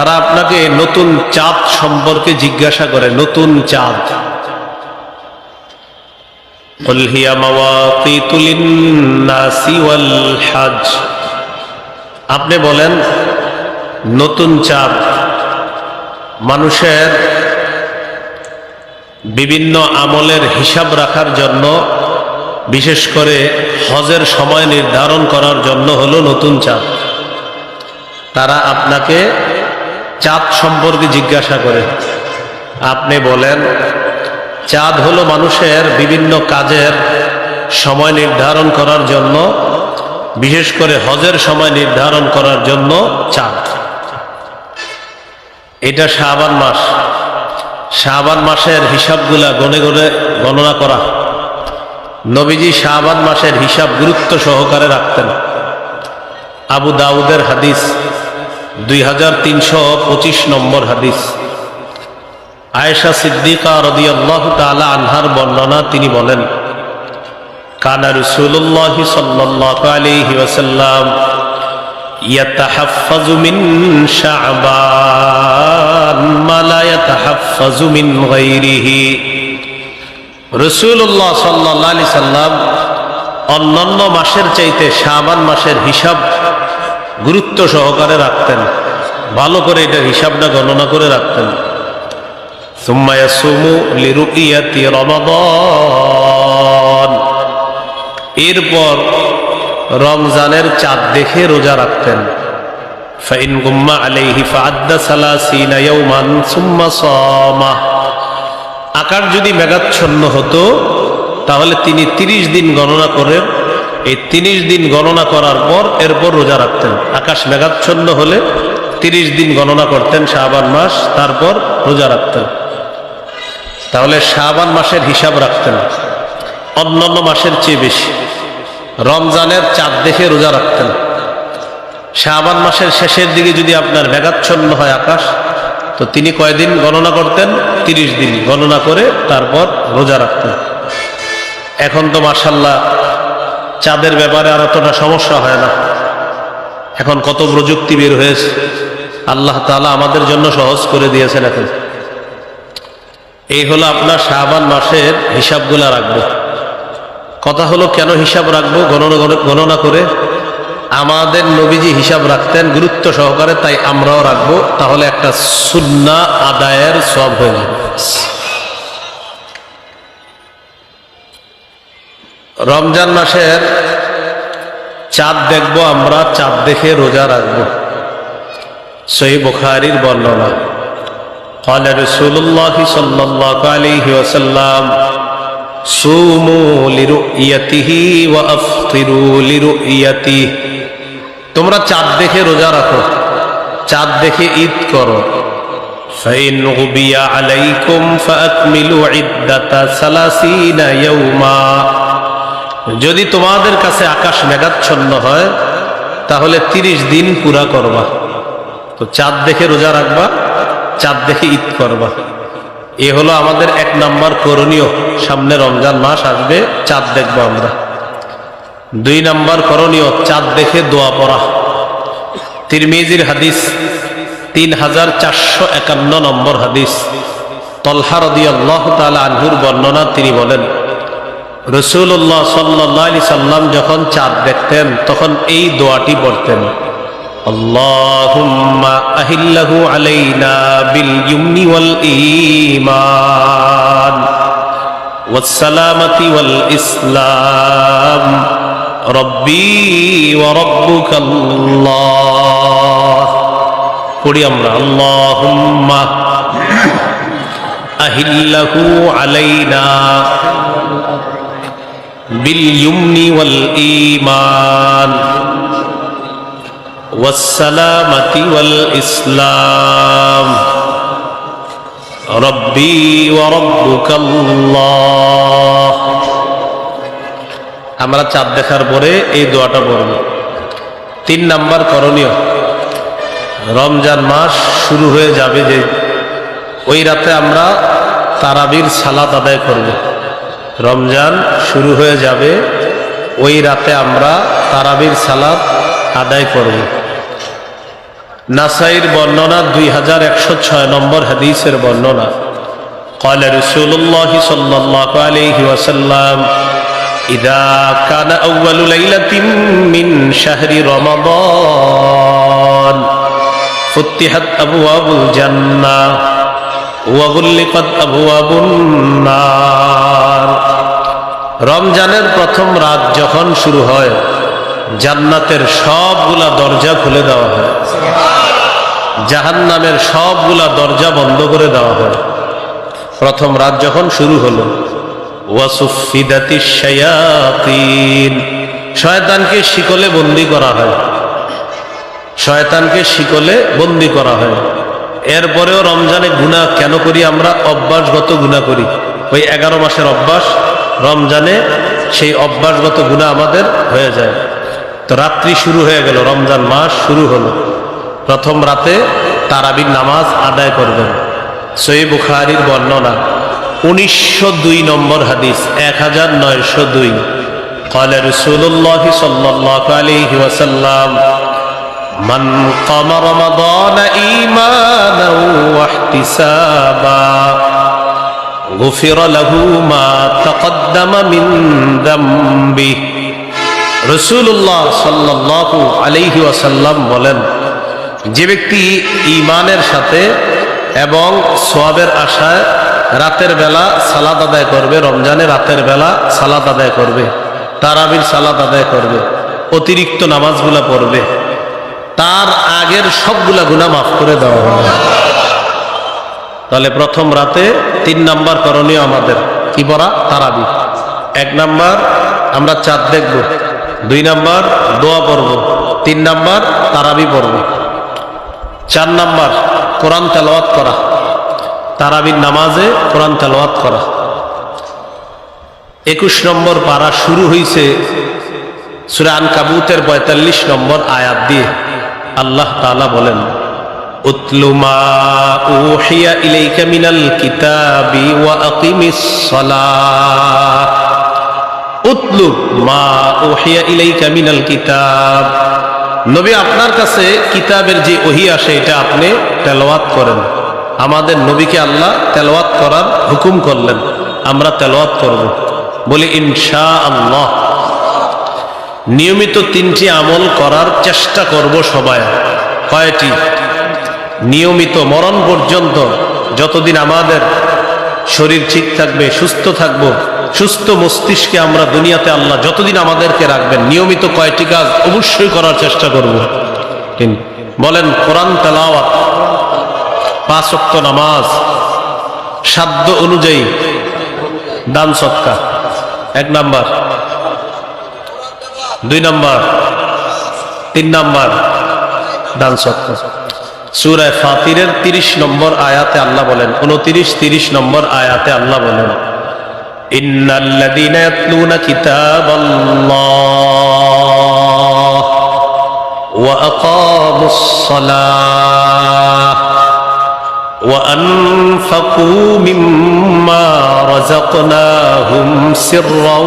তারা আপনাকে নতুন চাঁদ সম্পর্কে জিজ্ঞাসা করে, নতুন চাঁদ। কুল হিয়া মাওয়াকিতু লিন-নাসি ওয়াল হজ, আপনি বলেন নতুন চাঁদ মানুষের বিভিন্ন আমলের হিসাব রাখার জন্য, বিশেষ করে হজের সময় নির্ধারণ করার জন্য হলো নতুন চাঁদ। তারা আপনাকে চাঁদ সম্পর্কে জিজ্ঞাসা করে, আপনি বলেন চাঁদ হলো মানুষের বিভিন্ন কাজের সময় নির্ধারণ করার জন্য, বিশেষ করে হজের সময় নির্ধারণ করার জন্য চাঁদ। এটা শাবান মাস, শাবান মাসের হিসাবগুলা গনে গনে গণনা করা। নবীজি শাবান মাসের হিসাব গুরুত্ব সহকারে রাখতেন। আবু দাউদের হাদিস 2325 নম্বর হাদিস। আয়েশা সিদ্দিকা রাদিয়াল্লাহু তাআলা আনহার বর্ণনা, তিনি বলেন, কানা রাসূলুল্লাহ সাল্লাল্লাহু আলাইহি ওয়াসাল্লাম ইয়াতাহাফফাজু মিন শাবান মা লা ইয়াতাহাফফাজু মিন গায়রিহি। রাসূলুল্লাহ সাল্লাল্লাহু আলাইহি সাল্লাম অন্যান্য মাসের চাইতে শাবান মাসের হিসাব গুরুত্ব সহকারে রাখতেন, ভালো করে এটার হিসাবটা গণনা করে রাখতেন। সুম্মা ইয়াসুমু লিরুইয়াতি রমাদান, এরপর রমজানের চাঁদ দেখে রোজা রাখতেন। ফাইন গুম্মা আলাইহি ফাআদ্দা 30 ইয়াওমান সুম্মা সামা, আকাশ যদি মেঘাচ্ছন্ন হতো তাহলে তিনি 30 দিন গণনা করেন। এই 30 দিন গণনা করার পর এরপর রোজা রাখতেন। আকাশ মেঘাচ্ছন্ন হলে 30 দিন গণনা করতেন শাবান মাস, তারপর রোজা রাখতেন। তাহলে শাবান মাসের হিসাব রাখতেন অন্যান্য মাসের চেয়ে বেশি। রমজানের চাঁদ দেখে রোজা রাখতেন। শাবান মাসের শেষের দিকে যদি আপনার মেঘাচ্ছন্ন হয় আকাশ, তো তিনি কয়দিন গণনা করতেন? 30 দিন গণনা করে তারপর রোজা রাখতেন। এখন তো মাশাআল্লাহ চাঁদের ব্যাপারে আর অতটা সমস্যা হয় না। এখন কত প্রযুক্তি বের হয়েছে, আল্লাহ তাআলা আমাদের জন্য সহজ করে দিয়েছেন। এখন এই হলো আপনার শাবান মাসের হিসাবগুলা রাখবো। কথা হলো কেন হিসাব রাখবো? গণনা করে। আমাদের নবীজি হিসাব রাখতেন গুরুত্ব সহকারে, তাই আমরাও রাখবো। তাহলে একটা সুন্নাহ আদায়ের সওয়াব হয়ে যাবে। রমজান মাসের চাঁদ দেখবো আমরা, চাঁদ দেখে রোজা রাখবো। সহিহ বুখারীর বর্ণনা, قال رسول الله صلى الله عليه وسلم صوموا لرؤيته وافطروا لرؤيته, তোমরা চাঁদ দেখে রোজা রাখো, চাঁদ দেখে ঈদ করো। فإن غبي عليكم فأكملوا عدة 30 يوما, যদি তোমাদের কাছে আকাশ মেঘাচ্ছন্ন হয় তাহলে 30 দিন পুরা করবা। তো চাঁদ দেখে রোজা রাখবা, চাঁদ দেখে ঈদ করবা। এ হলো আমাদের 1 নম্বর করণীয়। সামনে রমজান মাস আসবে, চাঁদ দেখবো আমরা। 2 নম্বর করণীয়, চাঁদ দেখে দোয়া পড়া। তিরমিজির হাদিস 3451 নম্বর হাদিস। তলহা রাদিয়াল্লাহু তাআলা আনহুর বর্ণনা, তিনি বলেন, রাসূলুল্লাহ সাল্লাল্লাহু আলাইহি সাল্লাম যখন চাঁদ দেখতেন তখন এই দোয়াটি পড়তেন, আল্লাহুম্মা আহিল্লাহু আলাইনা বিল ইয়ুমনি ওয়াল ঈমান ওয়াস সালামাতি ওয়াল ইসলাম রব্বি ওয়া রাব্বুকাল্লাহ। পড়ি আমরা, আল্লাহুম্মা আহিল্লাহু আলাইনা বিল ইয়ুমনি ওয়াল ঈমান ওয়াসসালামাতি ওয়াল ইসলাম রব্বি ওয়া রাব্বুকাল্লাহ। আমরা চাঁদ দেখার পরে এই দোয়াটা পড়ব। 3 নাম্বার করণীয়, রমজান মাস শুরু হয়ে যাবে যে ওই রাতে আমরা তারাবির সালাত আদায় করব। রমজান শুরু হয়ে যাবে, ওই রাতে আমরা তারাবির সালাত আদায় করব। নাসাইর বর্ণনা 2106 নম্বর হাদিসের বর্ণনা قال رسول الله صلى الله عليه وسلم إذا كان أول ليلة من شهر رمضان فتحت أبواب الجنة وغلقت أبواب النار রমজানের প্রথম রাত যখন শুরু হয় জান্নাতের সবগুলা দরজা খুলে দেওয়া হয়, জাহান্নামের সবগুলা দরজা বন্ধ করে দেওয়া হয়। প্রথম রাত যখন শুরু হলো ওয়াসুফিদাতিশ শায়াতিন, শয়তানকে শিকলে বন্দী করা হয়, শয়তানকে শিকলে বন্দী করা হয়। এরপরেও রমজানে গুনাহ কেন করি আমরা? অভ্যাসগত গুনাহ করি। ওই 11 মাসের অভ্যাস, রমজানে সেই অভ্যাসগত গুনাহ আমাদের হয়ে যায়। তো রাত্রি শুরু হয়ে গেল, রমজান মাস শুরু হলো। প্রথম রাতে তারাবির নামাজ আদায় করবেন। সহিহ বুখারীর বর্ণনা 1902 নম্বর হাদিস, 1902 قال رسول الله صلى الله عليه وسلم من قام رمضان إيمانا واحتسابا غفر له ما تقدم من ذنبه। রাসূলুল্লাহ সাল্লাল্লাহু আলাইহি ওয়াসাল্লাম বলেন, যে ব্যক্তি ঈমানের সাথে এবং সওয়াবের আশায় রাতের বেলা সালাত আদায় করবে, রমজানে রাতের বেলা সালাত আদায় করবে, তারাবির সালাত আদায় করবে, অতিরিক্ত নামাজগুলা পড়বে, তার আগের সবগুলা গুনাহ মাফ করে দেওয়া হবে। তাহলে প্রথম রাতে 3 নাম্বার করণীয় আমাদের কি পড়া? তারাবি। 1 নাম্বার আমরা চাঁদ দেখব, 2 নাম্বার দোয়া পড়ব, 3 নাম্বার তারাবি পড়ব, 4 নাম্বার কোরআন তেলাওয়াত করা, তারাবির নামাজে কোরআন তেলাওয়াত করা। 21 নম্বর পারা শুরু হয়েছে সূরা আনকাবুতের 45 নম্বর আয়াত দিয়ে। আল্লাহ তাআলা বলেন, উতলু মা উহিয়া ইলাইকা মিনাল কিতাবি ওয়া আকিমিস সালাহ। উতলু মা উহিয়া ইলাইকা মিনাল কিতাব, নবী আপনার কাছে কিতাবের যে ওহী আসে এটা আপনি তেলাওয়াত করেন। আমাদের নবীকে আল্লাহ তেলাওয়াত করার হুকুম করলেন, আমরা তেলাওয়াত করব। বলি ইনশাআল্লাহ। নিয়মিত 3টি আমল করার চেষ্টা করব সবাই। কয়টি? নিয়মিত মরণ পর্যন্ত, যতদিন আমাদের শরীর ঠিক থাকবে, সুস্থ থাকবো, সুস্থ মস্তিষ্কে আমরা দুনিয়াতে আল্লাহ যতদিন আমাদেরকে রাখবেন, নিয়মিত কয়টি কাজ অবশ্যই করার চেষ্টা করব। বলেন, কোরআন তেলাওয়াত, 5 ওয়াক্ত নামাজ, সাধ্য অনুযায়ী দান সদকা, 1 নাম্বার, 2 নাম্বার, 3 নাম্বার দান সদকা। সূরা ফাতিরের 30 নম্বর আয়াতে আল্লাহ বলেন, 29-30 নম্বর আয়াতে আল্লাহ বলেন, ইন্নাল্লাযীনা ইয়াতলুনা কিতাবাল্লাহ ওয়া আকামুস সালাহ ওয়া আনফাকু মিম্মা রাযাকনাহুম সিররাও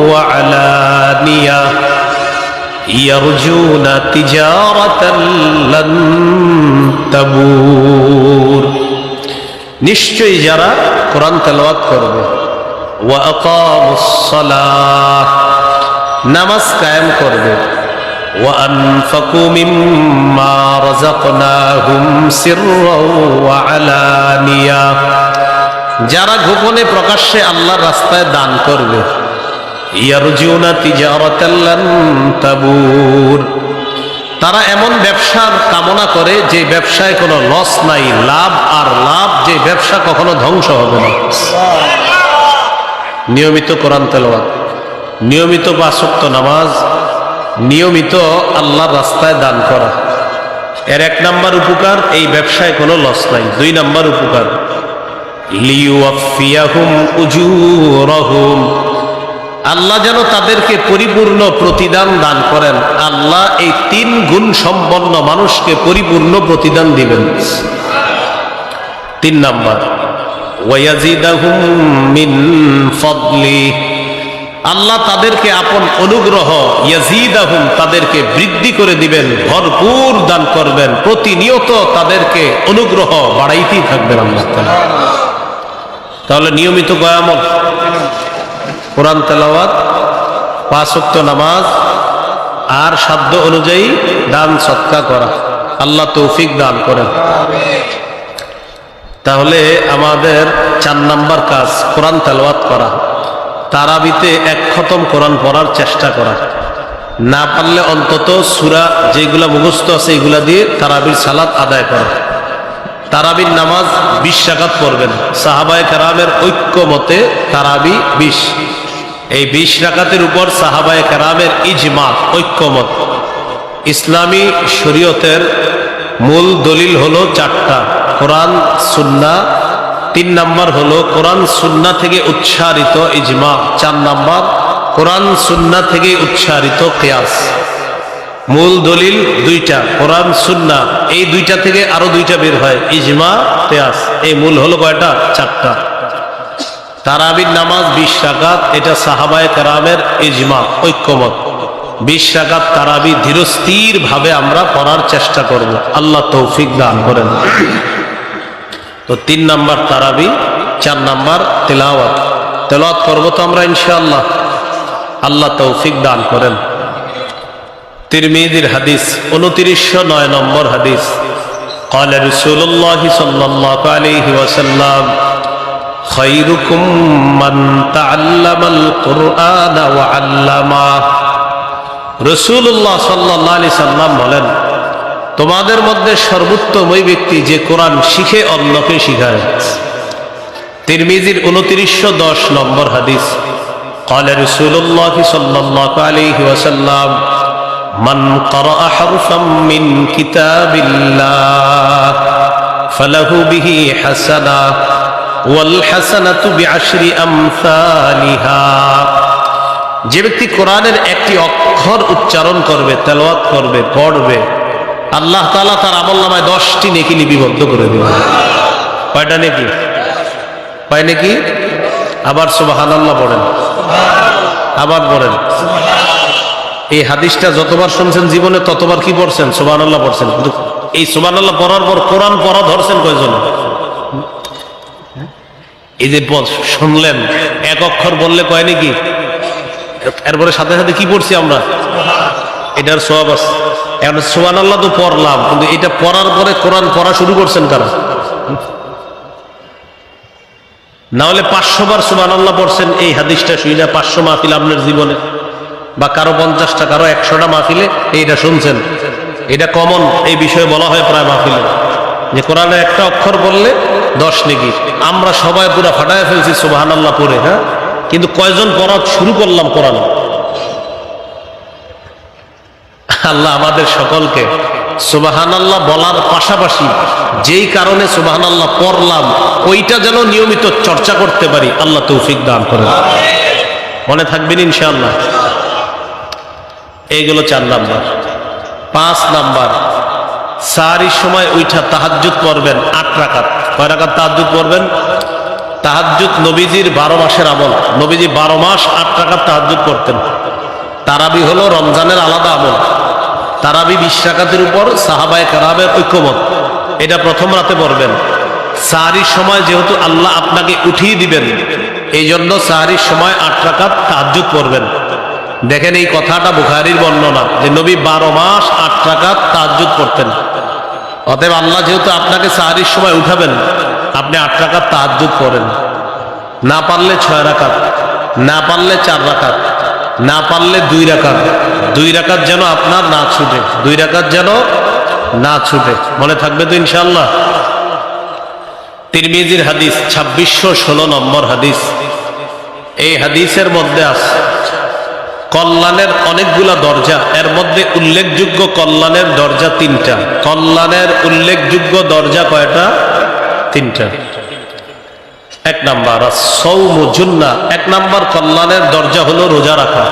ওয়া আলানিয়া ইয়ারজুনা তিজারাতান লান তাবুর। নিশ্চয়ই যারা কোরআন তেলাওয়াত করবে, ওয়া আকামুস সালাহ, নামাজ কায়েম করবে, ওয়া আনফাকু মিম্মা রাযাকনাহুম সিররাও ওয়া আলানিয়া, যারা গোপনে প্রকাশ্যে আল্লাহর রাস্তায় দান করবে, ইয়ারজুনা তিজারাতান লান তাবুর, তারা এমন ব্যবসার কামনা করে যে ব্যবসায় কোনো লস নাই, লাভ আর লাভ, যে ব্যবসা কখনো ধ্বংস হবে না। নিয়মিত কোরআন তেলাওয়াত, নিয়মিত 5 ওয়াক্ত নামাজ, নিয়মিত আল্লাহর রাস্তায় দান করা, এর 1 নাম্বার উপকার, এই ব্যবসায় কোনো লস নাই। 2 নাম্বার উপকার, লিইউয়াফিয়াহুম উজুরাহুম, আল্লাহ যেন তাদেরকে পরিপূর্ণ প্রতিদান দান করেন। আল্লাহ এই 3 গুণ সম্পন্ন মানুষকে পরিপূর্ণ প্রতিদান দিবেন। 3 নাম্বার, ওয়ায়াজিদাহুম মিন ফাদলি, আল্লাহ তাদেরকে আপন অনুগ্রহ ইয়াজিদাহুম তাদেরকে বৃদ্ধি করে দিবেন, ভরপুর দান করবেন, প্রতিনিয়ত তাদেরকে অনুগ্রহ বাড়াইতেই থাকবেন আল্লাহ তাআলা। তাহলে নিয়মিত আমল, কোরআন তেলাওয়াত, 5 ওয়াক্ত নামাজ, আর সাধ্য অনুযায়ী দান সদকা করা। আল্লাহ তৌফিক দান করেন। তাহলে আমাদের 4 নাম্বার কাজ কোরআন তেলাওয়াত করা, তারাবিতে 1 খতম কোরআন পড়ার চেষ্টা করা, না পারলে অন্তত সূরা যেগুলা মুখস্থ আছে এগুলা দিয়ে তারাবির সালাত আদায় করা। তারাবির নামাজ 20 রাকাত পড়বেন। সাহাবায়ে কেরামের ঐক্য মতে তারাবি 20। এই 20 রাকাতের উপর সাহাবায়ে কেরামের ইজমা, ঐক্যমত। ইসলামী শরীয়তের মূল দলিল হলো 4টা, কোরআন সুন্নাহ। 3 নাম্বার হলো কোরআন সুন্নাহ থেকে উচ্চারিত ইজমা। 4 নাম্বার কোরআন সুন্নাহ থেকে উচ্চারিত কিয়াস। মূল দলিল 2টা, কোরআন সুন্নাহ। এই 2টা থেকে আরো 2টা বের হয়, ইজমা, কিয়াস। এই মূল হলো কয়টা? 4টা। তারাবির নামাজ 20 রাকাত, এটা সাহাবায়ে কেরামের ইজমা, ঐক্যমত। 20 রাকাত তারাবি ধীরস্থির ভাবে আমরা পড়ার চেষ্টা করব, আল্লাহ তৌফিক দান করেন। তো 3 নাম্বার তারাবি, 4 নাম্বার তেলাওয়াত। তেলাওয়াত করবো তো আমরা ইনশাআল্লাহ, আল্লাহ তৌফিক দান করেন। তিরমিজির হাদিস, 2909 নম্বর হাদিস। قال رسول الله صلى الله عليه وسلم خيركم من تعلم القرآن وعلمه। রাসূলুল্লাহ সাল্লাল্লাহু আলাইহি সাল্লাম বলেন, তোমাদের মধ্যে সর্বোত্তম ওই ব্যক্তি যে কোরআন শিখে অন্যকে শিখায়। তিরমিজির 2910 নম্বর হাদিস। قال رسول الله صلى الله عليه وسلم من قرأ حرفا من كتاب الله فله به حسنة والحسنة بعشر أمثالها। যে ব্যক্তি কোরআনের একটি অক্ষর উচ্চারণ করবে, তেলাওয়াত করবে, পড়বে, আল্লাহ তাআলা তার আমলনামায় 10টি নেকি লিপিবদ্ধ করে দিবেন। কয়টা নেকি? কয় নেকি? আবার সুবহানাল্লাহ পড়েন, আবার পড়েন। এই হাদিসটা যতবার শুনছেন জীবনে ততবার কি পড়ছেন? সুবহানাল্লাহ পড়ছেন। কিন্তু এই সুবহানাল্লাহ পড়ার পর কোরআন পড়া ধরছেন কয়জন? এই যে শুনলেন, 1 অক্ষর বললে কয় নাকি, এরপরে সাথে সাথে কি পড়ছি আমরা? এটার সওয়াব আছে। এখন সুবহানাল্লাহ তো পড়লাম, কিন্তু এটা পড়ার পরে কোরআন পড়া শুরু করছেন কারা? না হলে 500 বার সুবহানাল্লাহ পড়ছেন এই হাদিসটা শুনে, 500 মাহফিল আপনার জীবনে, বা কারো 50টা, কারো 100টা মাহফিলে এইটা শুনছেন। এটা কমন, এই বিষয়ে বলা হয় প্রায় মাহফিলে, যে কোরআনে একটা অক্ষর বললে 10 নেকি। আমরা সবাই পুরো ফাটায় ফেলছি সুবহানাল্লাহ পড়ে, হ্যাঁ, কিন্তু কয়জন পড়া শুরু করলাম কোরআন? আল্লাহ আমাদের সকলকে সুবহানাল্লাহ বলার পাশাপাশি যেই কারণে সুবহানাল্লাহ পড়লাম ওইটা যেন নিয়মিত চর্চা করতে পারি, আল্লাহ তৌফিক দান করেন। মনে থাকবেন ইনশাআল্লাহ। এইগুলো 4 নাম্বার। 5 নাম্বার, সাহারির সময় উঠা তাহাজ্জুদ পড়বেন 8 রাকাত। কয় রাকাত তাহাজ্জুদ পড়বেন? তাহাজ্জুদ নবীজির 12 মাসের আমল। নবীজি 12 মাস 8 রাকাত তাহাজ্জুদ পড়তেন। তারাবি হলো রমজানের আলাদা আমল। তারাবি 20 রাকাতের উপর সাহাবায়ে কেরামের ঐক্যমত। এটা প্রথম রাতে পড়বেন। সাহারির সময় যেহেতু আল্লাহ আপনাকে উঠিয়ে দিবেন, এই জন্য সাহারির সময় 8 রাকাত তাহাজ্জুদ পড়বেন। দেখেন এই কথাটা বুখারীর বর্ণনা, যে নবী 12 মাস 8 রাকাত তাহাজ্জুদ পড়তেন। অতএব আল্লাহ যেহেতু আপনাকে সাহারির সময় উঠাবেন, আপনি 8 রাকাত তাহাজ্জুদ পড়েন। না পারলে 6 রাকাত, না পারলে 4 রাকাত, না পারলে 2 রাকাত। 2 রাকাত যেন আপনার না ছুটে, 2 রাকাত যেন না ছুটে। মনে থাকবে তো ইনশাআল্লাহ। তিরমিজির হাদিস, 2616 নম্বর হাদিস। এই হাদিসের মধ্যে আছে কল্যাণের অনেকগুলা দরজা, এর মধ্যে উল্লেখযোগ্য কল্যাণের দরজা 3টা। কল্যাণের উল্লেখযোগ্য দরজা কয়টা? 3টা। 1 নাম্বার সাওমু জুন্নাহ, 1 নাম্বার কল্যাণের দরজা হলো রোজা রাখা।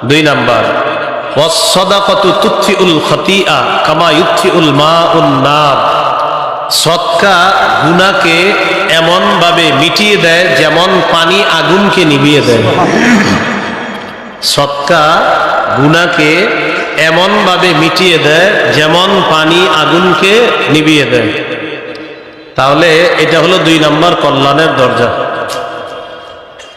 2 নাম্বার ওয়াস সাদাকাতু তুতফিউল খাতিআ কামা ইউতফিউল মাউন নার, সদকা গুনাহকে এমন ভাবে মিটিয়ে দেয় যেমন পানি আগুনকে নিভিয়ে দেয়। সদকা গুনাহকে এমন ভাবে মিটিয়ে দেয় যেমন পানি আগুনকে নিভিয়ে দেয়। তাহলে এটা হলো 2 নম্বর কল্যাণের দরজা।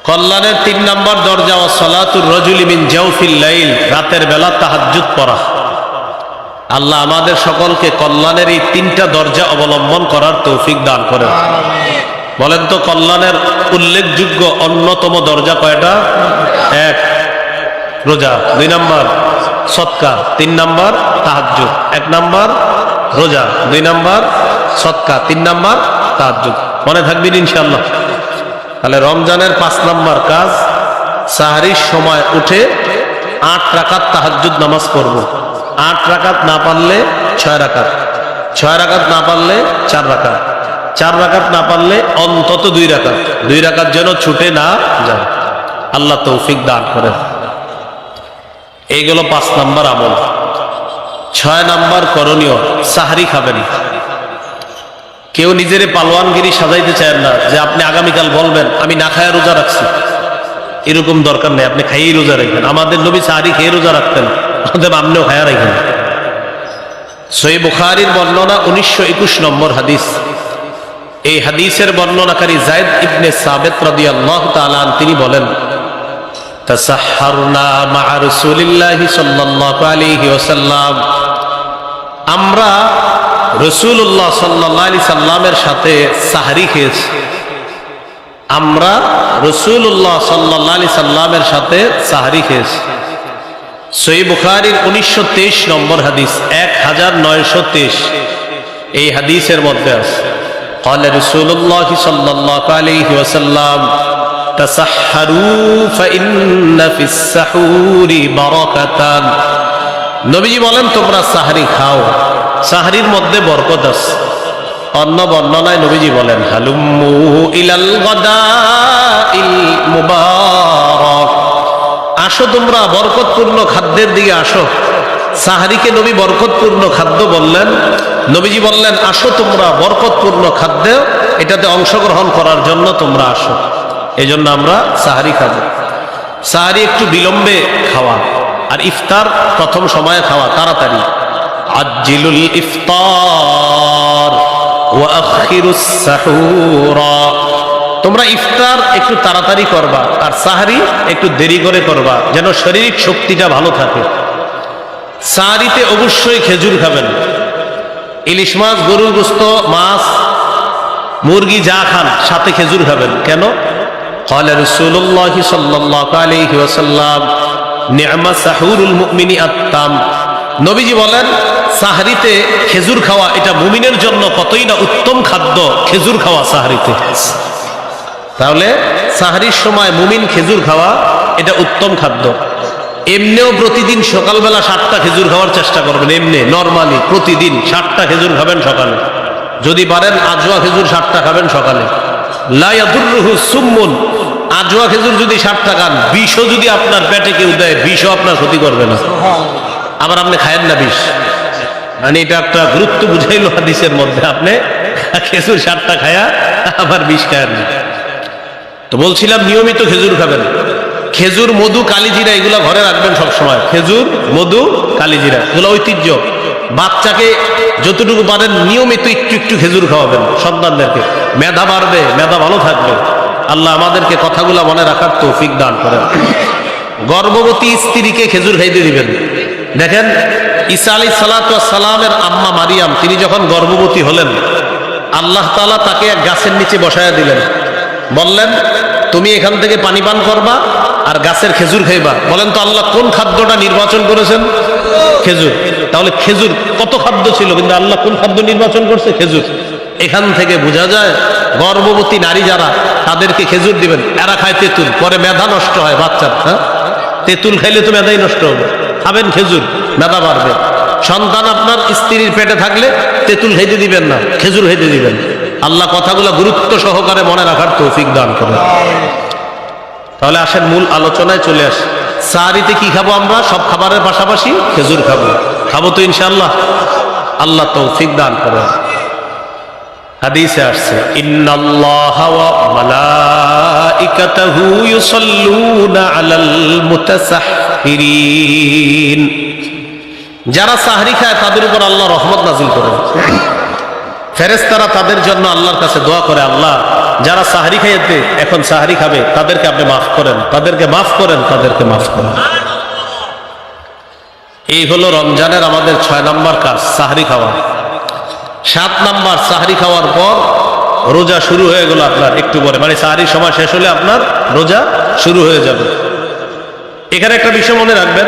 কল্যাণের 3 নম্বর দরজা ও সালাতুর রাজুলি মিন জাওফিল লাইল, রাতের বেলা তাহাজ্জুদ পড়া। আল্লাহ আমাদের সকলকে কল্যাণের এই 3টা দরজা অবলম্বন করার তৌফিক দান করেন। বলেন তো কল্যাণের উল্লেখযোগ্য অন্যতম দরজা কয়টা? 1 রোজা, 2 নম্বর সদকা, 3 নম্বর তাহাজ্জুদ। 1 নম্বর রোজা, 2 নম্বর সদকা, 3 নম্বর তাহাজ্জুদ। মনে থাকবেন ইনশাআল্লাহ। তাহলে রমজানের 5 নম্বর কাজ, সাহরির সময় উঠে 8 রাকাত তাহাজ্জুদ নামাজ পড়ব। 8 রাকাত না পারলে 6 রাকাত, 6 রাকাত না পারলে 4 রাকাত, 4 রাকাত না পারলে অন্তত 2 রাকাত, 2 রাকাত যেন ছুটে না যায়। আল্লাহ তৌফিক দান করেন। এইগুলো 5 নম্বর আমল। 6 নম্বর করণীয়, সাহরি খাবেন। কেউ নিজের পালোয়ানগিরি সাজাইতে চায় না যে আপনি আগামীকাল বলবেন আমি না খায় রোজা রাখছি, এরকম দরকার নেই। আপনি খাইয়েই রোজা রাখবেন। আমাদের নবী সাহরি খেয়ে রোজা রাখতেন, অতএব আপনিও খায়া রাখেন। সহিহ বুখারীর বর্ণনা 1921 নম্বর হাদিস। এই হাদিসের বর্ণনাকারী যায়েদ ইবনে সাবিত রাদিয়াল্লাহু তাআলা তিনি বলেন, তাসাহহারনা মা রাসূলিল্লাহি সাল্লাল্লাহু আলাইহি ওয়াসাল্লাম, আমরা রাসূলুল্লাহ সাল্লাল্লাহু আলাইহি সাল্লামের সাথে সাহরি খেয়েছি। আমরা রাসূলুল্লাহ সাল্লাল্লাহু আলাইহি সাল্লামের সাথে সাহরি খেয়েছি। সহিহ বুখারীর 1923 নম্বর হাদিস, 1923। এই হাদিসের মধ্যে আছে قال رسول الله صلى الله عليه وسلم تسحروا فإن في السحور بركة। নবীজি বলেন তোমরা সাহরি খাও, সাহরির মধ্যে বরকত আছে। অন্য বর্ণনায় নবীজি বলেন হালুম্মু ইলাল গাদাইল মুবারাক, আসো তোমরা বরকতপূর্ণ খাদ্যের দিকে আসো। সাহরিকে নবী বরকতপূর্ণ খাদ্য বললেন। নবীজি বললেন আসো তোমরা বরকতপূর্ণ খাদ্য, এটাতে অংশগ্রহণ করার জন্য তোমরা আসো। এই জন্য আমরা সাহরি খাবো। সাহরি একটু বিলম্বে খাওয়া, আর ইফতার প্রথম সময়ে খাওয়া, তাড়াতাড়ি। আজ্জিলুল ইফতার ওয়া আখিরুস সাহুরা, তোমরা ইফতার একটু তাড়াতাড়ি করবা আর সাহরি একটু দেরি করে করবা, যেন শারীরিক শক্তিটা ভালো থাকে। সাহরিতে অবশ্যই খেজুর খাবেন। ইলিশ মাছ, গরুর গোশত, মাছ, মুরগি যা খান সাথে খেজুর খাবেন। কেন? قال رسول الله صلى الله عليه وسلم نعم سحور المؤمن التام। নবীজি বলেন সাহরিতে খেজুর খাওয়া এটা মুমিনের জন্য কতই না উত্তম খাদ্য, খেজুর খাওয়া সাহরিতে। তাহলে সাহরির সময় মুমিন খেজুর খাওয়া এটা উত্তম খাদ্য। এমনিও প্রতিদিন সকালবেলা 7টা খেজুর খাওয়ার চেষ্টা করবেন। এমনি নরমালি প্রতিদিন 7টা খেজুর খাবেন সকালে, যদি পারেন আজওয়া খেজুর 7টা খাবেন সকালে। লা ইয়াদুররুহু সুম্মুন, আজওয়া খেজুর যদি 7টা খান, বিষও যদি আপনার পেটে কেউ দেয়, বিষও আপনার ক্ষতি করবে না। আবার আপনি খায়েন না বিষ, মানে এটা একটা গুরুত্ব বুঝাইল হাদিসের মধ্যে। আপনি খেজুর 7টা খায়া আবার বিষ খায়েন না। তো বলছিলাম নিয়মিত খেজুর খাবেন। খেজুর, মধু, কালিজিরা এগুলো ঘরে রাখবেন সবসময়। খেজুর, মধু, কালিজিরা এগুলো ঐতিহ্য। বাচ্চাকে যতটুকু পারেন নিয়মিত একটু একটু খেজুর খাওয়াবেন সন্তানদেরকে। মেধা বাড়বে, মেধা ভালো থাকবে। আল্লাহ আমাদেরকে কথাগুলো মনে রাখার তৌফিক দান করেন। গর্ভবতী স্ত্রীকে খেজুর খাইতে দিবেন। দেখেন ঈসা আলাইহিস সালাতু ওয়াস সালামের আম্মা মারিয়াম তিনি যখন গর্ভবতী হলেন, আল্লাহ তাআলা তাকে এক গাছের নিচে বসায়া দিলেন। বললেন তুমি এখান থেকে পানি পান করবা আর গাছের খেজুর খাইবা। বলেন তো আল্লাহ কোন খাদ্যটা নির্বাচন করেছেন? খেজুর। তাহলে খেজুর কত খাদ্য ছিল, কিন্তু আল্লাহ কোন খাদ্য নির্বাচন করছে? খেজুর। এখান থেকে বোঝা যায় গর্ভবতী নারী যারা, তাদেরকে খেজুর দিবেন। এরা খায় তেঁতুল, পরে মেধা নষ্ট হয় বাচ্চার। হ্যাঁ, তেঁতুল খাইলে তো মেধাই নষ্ট হবে। খাবেন খেজুর, মেধা বাড়বে। সন্তান আপনার স্ত্রীর পেটে থাকলে তেঁতুল খাইতে দিবেন না, খেজুর খাইতে দিবেন। আল্লাহ কথাগুলো গুরুত্ব সহকারে মনে রাখার তৌফিক দান করেন। তাহলে আসেন মূল আলোচনায় চলে আসি। সাহরিতে কি খাবো আমরা? সব খাবারের পাশাপাশি খেজুর খাবো। খাবো তো ইনশাআল্লাহ? আল্লাহ তৌফিক দান করেন। হাদিসে আসছে, ইন্নাল্লাহা ওয়া মালাইকাতাহু ইউসাল্লুনা আলাল মুতাসাহহিরিন। যারা সাহরি খায় তাদের উপর আল্লাহ রহমত নাজিল করেন। ফেরেশতারা তাদের জন্য আল্লাহর কাছে দোয়া করে, আল্লাহ যারা সাহরি খাইতে এখন সাহরি খাবে তাদেরকে আপনি মাফ করেন, তাদেরকে মাফ করেন, তাদেরকে মাফ করেন। এই হলো রমজানের আমাদের 6 নম্বর কাজ, সাহরি খাওয়া। 7 নম্বর, সাহরি খাওয়ার পর রোজা শুরু হয়ে গেল আপনার একটু পরে, মানে সাহরির সময় শেষ হলে আপনার রোজা শুরু হয়ে যাবে। এখানে একটা বিষয় মনে রাখবেন,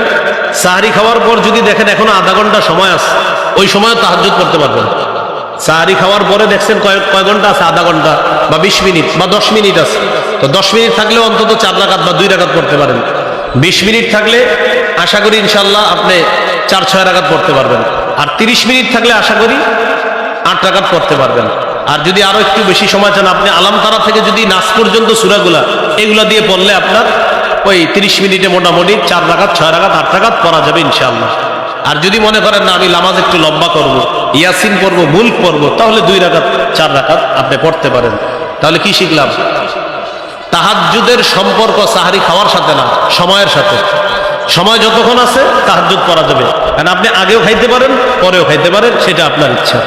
সাহরি খাওয়ার পর যদি দেখেন এখনো আধা ঘন্টা সময় আছে, ওই সময় তাহাজ্জুদ করতে পারবেন। সাহরি খাওয়ার পরে দেখছেন কয় ঘন্টা আছে, আধা ঘন্টা বা 20 মিনিট বা 10 মিনিট আছে, তো 10 মিনিট থাকলে অন্তত 4 রাকাত বা 2 রাকাত পড়তে পারেন। 20 মিনিট থাকলে আশা করি ইনশাল্লাহ আপনি 4-6 রাকাত পড়তে পারবেন। আর 30 মিনিট থাকলে আশা করি 8 রাকাত পড়তে পারবেন। আর যদি আরো একটু বেশি সময় চান, আপনি আলাম তারা থেকে যদি নাস পর্যন্ত সূরাগুলা এগুলা দিয়ে পড়লে আপনার ওই 30 মিনিটে মোটামুটি 4 রাকাত, 6 রাকাত, 8 রাকাত পড়া যাবে ইনশাআল্লাহ। আর যদি মনে করেন না আমি নামাজ একটু লম্বা করব, ইয়াসিন পড়বো, মুলক পড়বো, তাহলে 2 রাকাত 4 রাকাত আপনি পড়তে পারেন। তাহলে কি শিখলাম? তাহাজ্জুদের সম্পর্ক সাহরি খাওয়ার সাথে না, সময়ের সাথে। সময় যতক্ষণ আছে তাহাজ্জুদ পড়া যাবে, কারণ আপনি আগেও খাইতে পারেন, পরেও খাইতে পারেন, সেটা আপনার ইচ্ছা।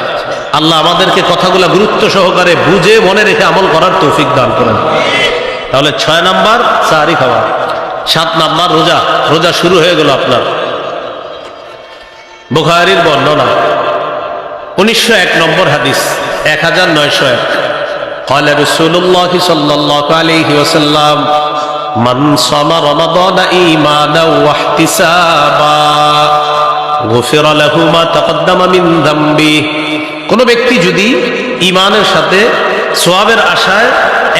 আল্লাহ আমাদেরকে কথাগুলা গুরুত্ব সহকারে বুঝে মনে রেখে আমল করার তৌফিক দান করেন। তাহলে 6 নাম্বার সাহরি খাওয়া, 7 নাম্বার রোজা। রোজা শুরু হয়ে গেল আপনার। বুখারীর বর্ণনা 1901 নম্বর হাদিস, 1901। قال رسول الله صلى الله عليه وسلم من صام رمضان إيمانا واحتسابا غفر له ما تقدم من ذنبه। কোন ব্যক্তি যদি ঈমানের সাথে সওয়াবের আশায়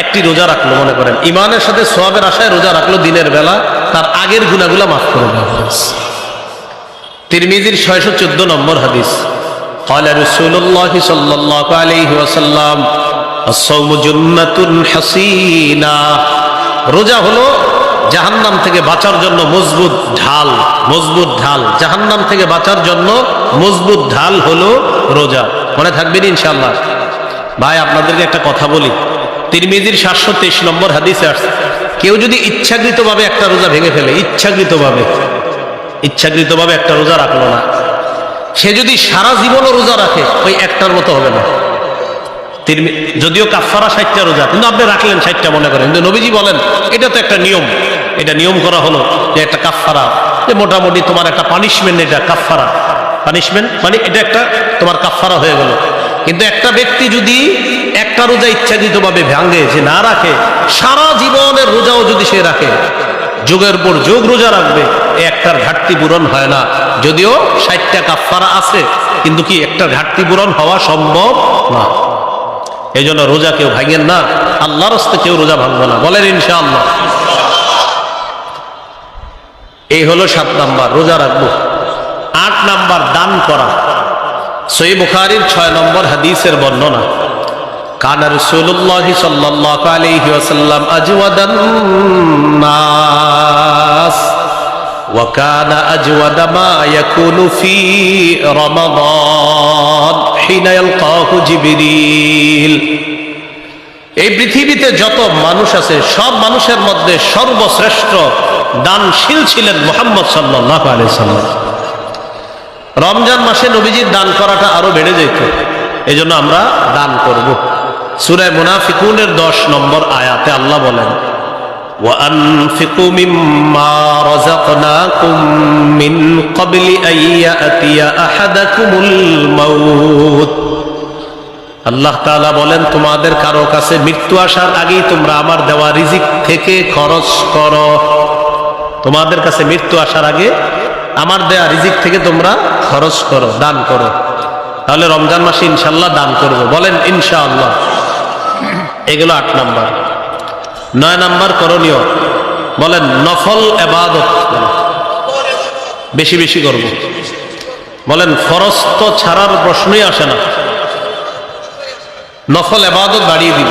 একটি রোজা রাখলো, মনে করেন ঈমানের সাথে সওয়াবের আশায় রোজা রাখলো দিনের বেলা, তার আগের গুনাহগুলো মাফ করে দেওয়া হবে। তিরমিজির 614 নম্বর হাদিস। قال رسول الله صلى الله عليه وسلم الصوم جنة حصينة। রোজা হলো জাহান্নাম থেকে বাঁচার জন্য মজবুত ঢাল, মজবুত ঢাল। জাহান্নাম থেকে বাঁচার জন্য মজবুত ঢাল হলো রোজা। মনে থাকবেন ইনশাআল্লাহ। ভাই আপনাদেরকে একটা কথা বলি, তিরমিজির 723 নম্বর হাদিসে আসছে, কেউ যদি ইচ্ছাকৃতভাবে একটা রোজা ভেঙে ফেলে, ইচ্ছাকৃতভাবে একটা রোজা রাখলো না, সে যদি সারা জীবনও রোজা রাখে ওই একটার মতো হবে না। যদিও কাফারা 60টা রোজা, কিন্তু আপনি রাখলেন 60টা মনে করেন, কিন্তু নবীজি বলেন এটা তো একটা নিয়ম, এটা নিয়ম করা হলো যে একটা কাফারা, যে মোটামুটি তোমার একটা পানিশমেন্ট, এটা কাফারা পানিশমেন্ট, মানে এটা একটা তোমার কাফারা হয়ে গেল। কিন্তু একটা ব্যক্তি যদি একটা রোজা ইচ্ছাকৃতভাবে ভাঙে, যে না রাখে, সারা জীবনের রোজাও যদি সে রাখে, যুগের পর যুগ রোজা রাখবে, একটার ঘাটতি পূরণ হয় না। যদিও 60টা কাফারা আছে, কিন্তু কি একটা ঘাটতি পূরণ হওয়া সম্ভব না। এই জন্য রোজা কেউ ভাঙেন না, আল্লাহর রাস্তে কেউ রোজা ভাঙবে না, বলেন ইনশাআল্লাহ। এই হলো 7 নাম্বার, রোজা রাখবো। 8 নাম্বার দান করা। সহিহ বুখারীর 6 নম্বর হাদিসের বর্ণনা, কানা রাসূলুল্লাহ সাল্লাল্লাহু আলাইহি ওয়াসাল্লাম আজওয়াদান নাস ওয়া কানা আজওয়াদা মা ইয়াকুনু ফি রমাদান হিনা ইয়ালকাহু জিবরিল। এই পৃথিবীতে যত মানুষ আছে সব মানুষের মধ্যে সর্বশ্রেষ্ঠ দানশীল ছিলেন মুহাম্মদ সাল্লাল্লাহু আলাইহি সাল্লাম। রমজান মাসে নবীজির দান করাটা আরো বেড়ে যেত, এজন্য আমরা দান করব। সূরা মুনাফিকুনের 10 নম্বর আয়াতে আল্লাহ বলেন, وَأَنفِقُوا مِمَّا رَزَقْنَاكُم مِّن قَبْلِ أَن يَأْتِيَ أَحَدَكُمُ الْمَوْتُ। আল্লাহ তাআলা বলেন, তোমাদের কারো কাছে মৃত্যু আসার আগেই তোমরা আমার দেওয়া রিজিক থেকে খরচ করো। তোমাদের কাছে মৃত্যু আসার আগে আমার দেয়া রিজিক থেকে তোমরা খরচ করো, দান করো। তাহলে রমজান মাসে ইনশাআল্লাহ দান করব, বলেন ইনশাআল্লাহ। এগুলো 8 নাম্বার। 9 নাম্বার করণীয়, বলেন নফল ইবাদত বেশি বেশি করব, বলেন ফরজ তো ছাড়ার প্রশ্নই আসে না, নফল ইবাদত বাড়িয়ে দিব।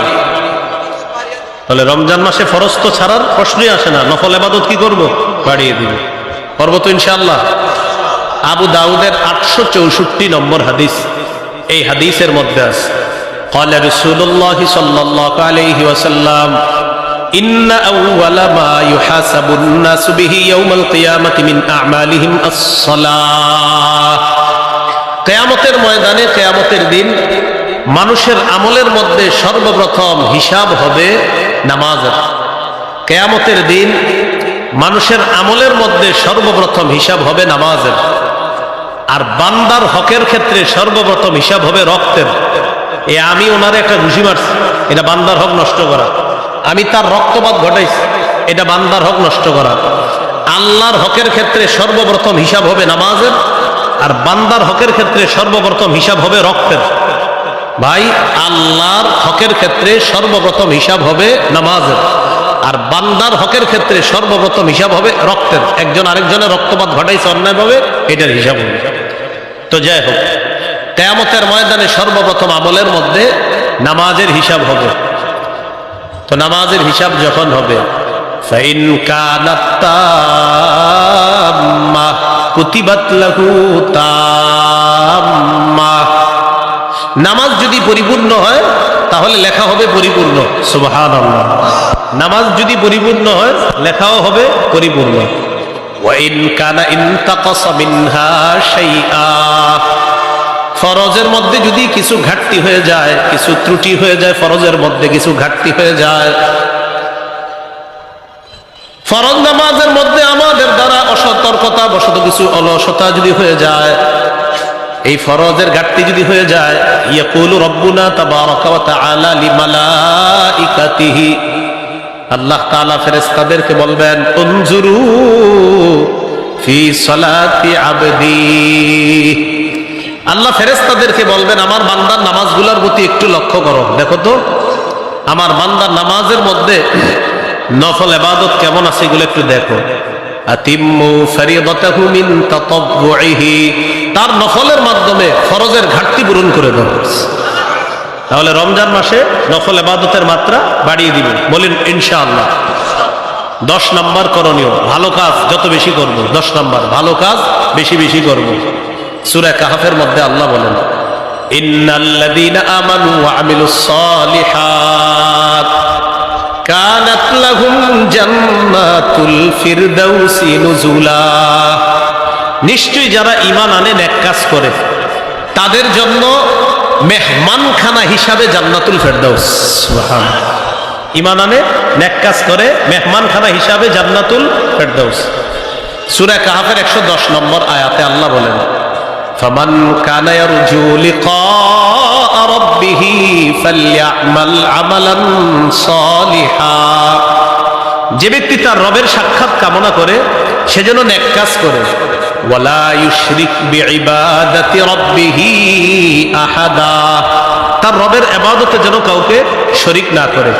তাহলে রমজান মাসে ফরজ তো ছাড়ার প্রশ্নই আসে না, নফল ইবাদত কি করব? বাড়িয়ে দিব, করব তো ইনশাআল্লাহ। আবু দাউদের 864 নম্বর হাদিস, এই হাদিসের মধ্যে আছে, قال رسول الله صلى الله عليه وسلم إن أول ما يحاسب الناس به يوم القيامة من أعمالهم الصلاة কিয়ামতের ময়দানে কিয়ামতের দিন মানুষের আমলের মধ্যে সর্বপ্রথম হিসাব হবে নামাজের। কিয়ামতের দিন মানুষের আমলের মধ্যে সর্বপ্রথম হিসাব হবে নামাজের। আর বান্দার হকের ক্ষেত্রে সর্বপ্রথম হিসাব হবে রক্তের। আমি ওনারে একটা ঘুষি মারছি, এটা বান্দার হক নষ্ট করা। আমি তার রক্তপাত ঘটাইছি, এটা বান্দার হক নষ্ট করা। আল্লাহর হকের ক্ষেত্রে সর্বপ্রথম হিসাব হবে নামাজের, আর বান্দার হকের ক্ষেত্রে সর্বপ্রথম হিসাব হবে রক্তের। ভাই, আল্লাহর হকের ক্ষেত্রে সর্বপ্রথম হিসাব হবে নামাজের, আর বান্দার হকের ক্ষেত্রে সর্বপ্রথম হিসাব হবে রক্তের। একজন আরেকজনের রক্তপাত ঘটাইছে অন্যায়ভাবে, এটার হিসাব হবে। তো যাই হোক, কিয়ামতের ময়দানে সর্বপ্রথম আমলের মধ্যে নামাজের হিসাব হবে। তো নামাজের হিসাব যখন হবে, ফাইন কানাত তাম্মা কুতিবাত লাহু তাম্মা, নামাজ যদি পরিপূর্ণ হয় তাহলে লেখা হবে পরিপূর্ণ। সুবহানাল্লাহ। নামাজ যদি পরিপূর্ণ হয় লেখাও হবে পরিপূর্ণ। ওয়া ইন কানা ইনতাকাসা মিনহা শাইআ, ফরজের মধ্যে যদি কিছু ঘাটতি হয়ে যায়, কিছু ত্রুটি হয়ে যায়, ফরজের মধ্যে কিছু ঘাটতি হয়ে যায়, ফরজ নামাজের মধ্যে আমাদের দ্বারা অসতর্কতা বশত কিছু অলসতা যদি হয়ে যায়, এই ফরজের ঘাটতি যদি হয়ে যায়, ইয়াকুলু রাব্বুনা তাবারাকা ওয়া তাআলা লিমালাইকাতিহি, আল্লাহ তাআলা ফেরেশতাদেরকে বলবেন, উনজুরু ফি সালাতি আবদি, আল্লাহ ফেরেশতাদেরকে বলবেন আমার বান্দার নামাজগুলোর প্রতি একটু লক্ষ্য করো, দেখো তো আমার বান্দার নামাজের মধ্যে নফল ইবাদত কেমন আছে, এগুলো একটু দেখো। আতিম্মু ফরিদাতাহু মিন তাতাব্বুইহি, তার নফলের মাধ্যমে ফরজের ঘাটতি পূরণ করে দাও। তাহলে রমজান মাসে নফল ইবাদতের মাত্রা বাড়িয়ে দিবেন, বলেন ইনশাআল্লাহ। 10 নম্বর করণীয়, ভালো কাজ যত বেশি করব। 10 নম্বর, ভালো কাজ বেশি বেশি করব। সূরা কাহফের মধ্যে আল্লাহ বলেন, ইন্নাল্লাযীনা আমানু ওয়া আমিলুস সালিহাত কানাত লাহুম জান্নাতুল ফিরদাউসি নুজুলা, নিশ্চয়ই যারা ঈমান আনে নেক কাজ করে তাদের জন্য মেহমানখানা হিসাবে জান্নাতুল ফিরদাউস। সুবহানাল্লাহ। ঈমান আনে নেক কাজ করে মেহমানখানা হিসাবে জান্নাতুল ফিরদাউস। সূরা কাহফের 110 নম্বর আয়াতে আল্লাহ বলেন, ফামান কানা ইয়ারজু লিকা রাব্বিহি ফালইআমাল আমালান সালিহা, যে ব্যক্তি তার রবের সাক্ষাৎ কামনা করে সেজন্য নেক কাজ করে। ওয়ালা ইউশরিক বিইবাদাতি রাব্বিহি আহাদা, তার রবের ইবাদতে যেন কাউকে শরীক না করে।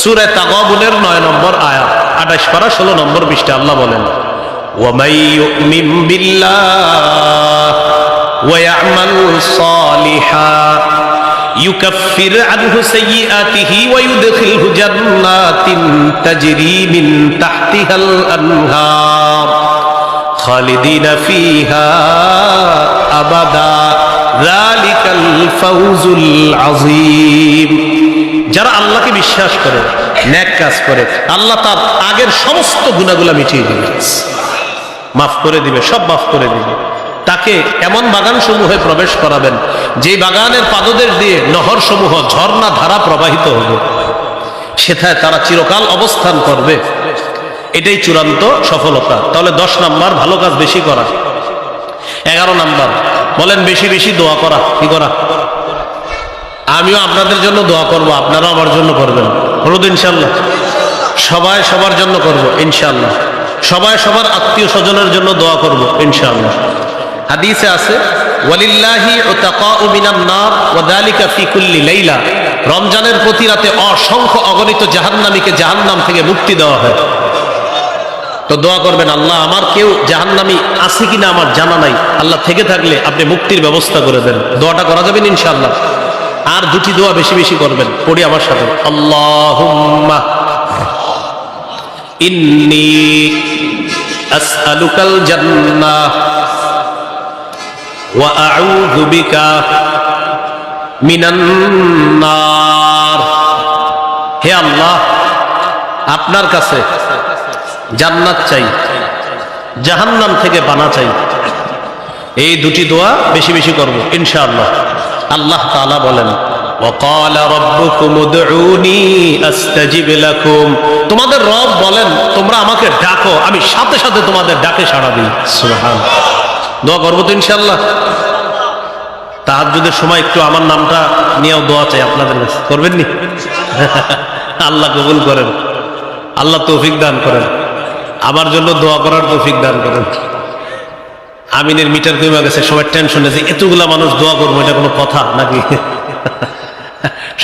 সূরা তাগাবুনের 9 নম্বর আয়াত, 28 পারা 16 নম্বর পৃষ্ঠা আল্লাহ বলেন, ওয়া মান ইউমিন বিল্লাহ ওয়া ইয়ামাল সালিহা ইউকাফির আনহু সাইয়্যাতিহি ওয়া ইউদখিলহু জান্নাতিন তাজরি মিন তাহতিহাল আনহার খালিদিনা ফিহা আবাদা যালিকাল ফাউজুল আযীম। যারা আল্লাহকে বিশ্বাস করে নেক কাজ করে, আল্লাহ তার আগের সমস্ত গুনাহগুলো মিটিয়ে দিবে, মাফ করে দিবে, সব মাফ করে দিবে। তাকে এমন বাগান সমূহে প্রবেশ করাবেন যে বাগানের পাদদেশ দিয়ে নহর সমূহ ঝর্ণা ধারা প্রবাহিত হবে, সেথায় তারা চিরকাল অবস্থান করবে। এটাই চূড়ান্ত সফলতা। তাহলে 10 নাম্বার ভালো কাজ বেশি করা। 11 নাম্বার বলেন বেশি বেশি দোয়া করা। কি করা? আমিও আপনাদের জন্য দোয়া করব, আপনারাও আমার জন্য করবেন, বলুন ইনশাআল্লাহ। সবাই সবার জন্য করব ইনশাআল্লাহ, সবাই সবার আত্মীয় স্বজনের জন্য দোয়া করব ইনশাআল্লাহ। হাদিসে আছে, ওয়ালিল্লাহি উতাকাউ মিনান নার ওয়া যালিকা ফি কুল্লি লাইলা, রমজানের প্রতি রাতে অসংখ্য অগণিত জাহান্নামীকে জাহান্নাম থেকে মুক্তি দেওয়া হয়। তো দোয়া করবেন, আল্লাহ আমার কেউ জাহান্নামী আছে কিনা আমার জানা নাই, আল্লাহ থেকে থাকলে আপনি মুক্তির ব্যবস্থা করে দেন। দোয়াটা করা যাবে ইনশাআল্লাহ। আর 2টি দোয়া বেশি বেশি করবেন, পড়ি আমার সাথে। আল্লাহুম্মা ইন্নী আসআলুকাল জান্নাহ ওয়া আউযু বিকা মিনান নার। হে আল্লাহ, আপনার কাছে জান্নাত চাই, জাহান্নাম থেকে পানা চাই। এই দুটি দোয়া বেশি বেশি করব ইনশাআল্লাহ। আল্লাহ তাআলা বলেন, وَقَالَ رَبُّكُمُ ادْعُونِي أَسْتَجِبْ لَكُمْ। তোমাদের রব বলেন, তোমরা আমাকে ডাকো, আমি সাথে সাথে তোমাদের ডাকে সাড়া দিই। সুবহানাল্লাহ। দোয়া করবো তো ইনশাআল্লাহ। তাহাজ্জুদের সময় একটু আমার নামটা নিয়েও দোয়া চাই আপনাদের কাছে, করবেন নি? আল্লাহ কবুল করেন, আল্লাহ তৌফিক দান করেন, আমার জন্য দোয়া করার তৌফিক দান করেন। আমিনের মিটার কমে গেছে, সবাই টেনশনে যে এতগুলা মানুষ দোয়া করবো, এটা কোনো কথা নাকি?